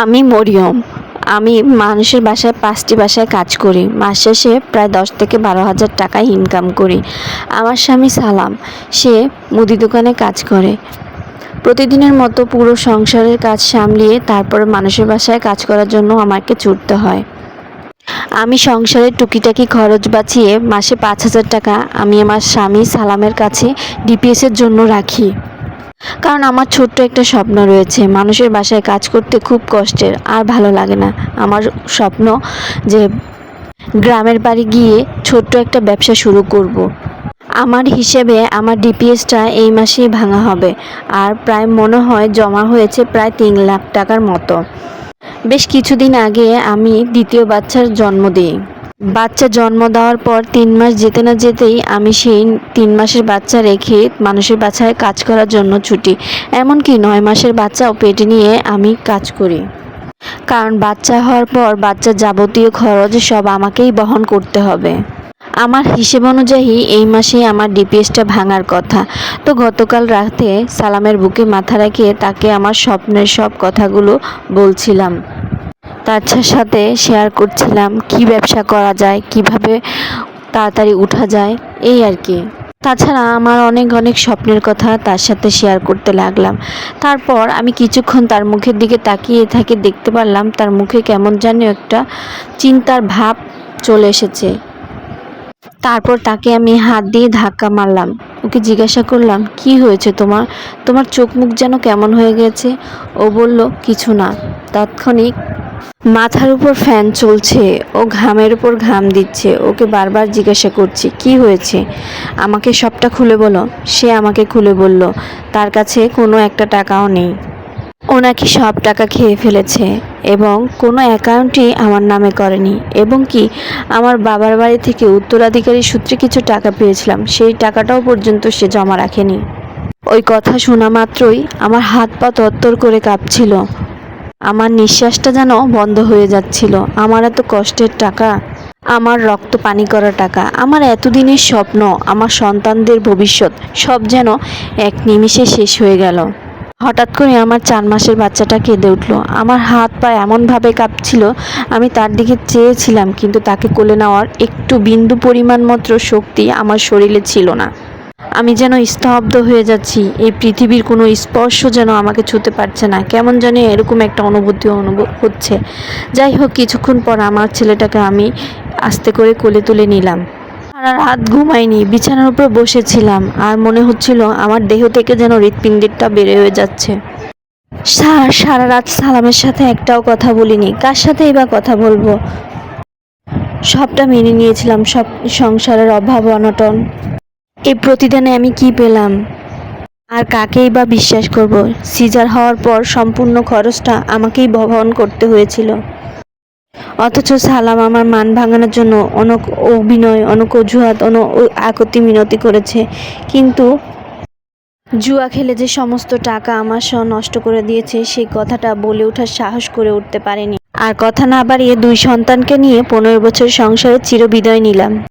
আমি মরিয়ম। আমি মানুষের বাসায় ৫টি বাসায় কাজ করি। মাস শেষে প্রায় ১০ থেকে ১২ হাজার টাকা ইনকাম করি। আমার স্বামী সালাম, সে মুদি দোকানে কাজ করে। প্রতিদিনের মতো পুরো সংসারের কাজ সামলিয়ে তারপরে মানুষের বাসায় কাজ করার জন্য আমাকে ছুটতে হয়। আমি সংসারের টুকিটাকি খরচ বাঁচিয়ে মাসে ৫,০০০ টাকা আমি আমার স্বামী সালামের কাছে ডিপিএসের জন্য রাখি। কারণ আমার ছোট্ট একটা স্বপ্ন রয়েছে, মানুষের বাসায় কাজ করতে খুব কষ্টের, আর ভালো লাগে না। আমার স্বপ্ন যে গ্রামের বাড়ি গিয়ে ছোট্ট একটা ব্যবসা শুরু করব। আমার হিসেবে আমার ডিপিএসটা এই মাসেই ভাঙা হবে, আর প্রায় মনে হয় জমা হয়েছে প্রায় ৩ লাখ টাকার মতো। বেশ কিছুদিন আগে আমি দ্বিতীয় বাচ্চার জন্ম দিই। বাচ্চা জন্ম দেওয়ার পর ৩ মাস যেতে না যেতেই আমি সেই ৩ মাসের বাচ্চা রেখে মানুষের বাসায় কাজ করার জন্য ছুটি। এমনকি ৯ মাসের বাচ্চাও পেটে নিয়ে আমি কাজ করি। কারণ বাচ্চা হওয়ার পর বাচ্চার যাবতীয় খরচ সব আমাকেই বহন করতে হবে। আমার হিসেব অনুযায়ী এই মাসেই আমার ডিপিএসটা ভাঙার কথা। তো গতকাল রাতে সালামের বুকে মাথা রেখে তাকে আমার স্বপ্নের সব কথাগুলো বলছিলাম। তার সাথে শেয়ার করছিলাম কি ব্যবসা করা যায়, কিভাবে তাড়াতাড়ি উঠা যায়, এই আর কি। তাছাড়া আমার অনেক অনেক স্বপ্নের কথা তার সাথে শেয়ার করতে লাগলাম। তারপর আমি কিছুক্ষণ তার মুখের দিকে তাকিয়ে থেকে দেখতে পারলাম তার মুখে কেমন যেন একটা চিন্তার ভাব চলে এসেছে। তারপর তাকে আমি হাত দিয়ে ধাক্কা মারলাম। ওকে জিজ্ঞাসা করলাম, কি হয়েছে তোমার? তোমার চোখ মুখ যেন কেমন হয়ে গেছে। ও বলল, কিছু না। তাৎক্ষণিক মাথার উপর ফ্যান চলছে, ও ঘামের উপর ঘাম দিচ্ছে। ওকে বারবার জিজ্ঞাসা করছি, কি হয়েছে, আমাকে সবটা খুলে বলো। সে আমাকে খুলে বলল তার কাছে কোনো একটা টাকাও নেই। ও নাকি সব টাকা খেয়ে ফেলেছে এবং কোনো অ্যাকাউন্টই আমার নামে করেনি, এবং কি আমার বাবার বাড়ি থেকে উত্তরাধিকারী সূত্রে কিছু টাকা পেয়েছিলাম, সেই টাকাটাও পর্যন্ত সে জমা রাখেনি। ওই কথা শোনা মাত্রই আমার হাত পা তরতর করে কাঁপছিল। আমার নিঃশ্বাসটা যেন বন্ধ হয়ে যাচ্ছিল। আমার এত কষ্টের টাকা, আমার রক্ত পানি করা টাকা, আমার এতদিনের স্বপ্ন, আমার সন্তানদের ভবিষ্যৎ, সব যেন এক নিমিষে শেষ হয়ে গেল। হঠাৎ করে আমার ৪ মাসের বাচ্চাটা কেঁদে উঠল। আমার হাত পা এমনভাবে কাঁপছিল, আমি তার দিকে চেয়েছিলাম, কিন্তু তাকে কোলে নেওয়ার একটু বিন্দু পরিমাণ মাত্র শক্তি আমার শরীরে ছিল না। আমি যেন স্তব্ধ হয়ে যাচ্ছি। এই পৃথিবীর কোনো স্পর্শ যেন আমাকে ছুঁতে পারছে না। কেমন যেন এরকম একটা অনুভূতি হচ্ছে। যাই হোক, কিছুক্ষণ পর আমার ছেলেটাকে আমি আস্তে করে কোলে তুলে নিলাম। সারা রাত ঘুমাইনি, বিছানার উপর বসেছিলাম, আর মনে হচ্ছিল আমার দেহ থেকে যেন হৃৎপিণ্ডটা বের হয়ে যাচ্ছে। সারা রাত সালামের সাথে একটাও কথা বলিনি। কার সাথেই বা কথা বলবো? সবটা মেনে নিয়েছিলাম, সব সংসারের অভাব অনটন। এই প্রতিদানে আমি কি পেলাম, আর কাকেই বা বিশ্বাস করব? সিজার হওয়ার পর সম্পূর্ণ খরচটা আমাকেই বহন করতে হয়েছিল। অথচ সালাম আমার মান ভাঙানোর জন্য অনেক অভিনয়, অনেক অজুহাত, অনেক আকুতি মিনতি করেছে, কিন্তু জুয়া খেলে যে সমস্ত টাকা আমার সহ নষ্ট করে দিয়েছে সেই কথাটা বলে ওঠার সাহস করে উঠতে পারেনি। আর কথা না বাড়িয়ে 2 সন্তানকে নিয়ে 15 বছর সংসারে চিরবিদায় নিলাম।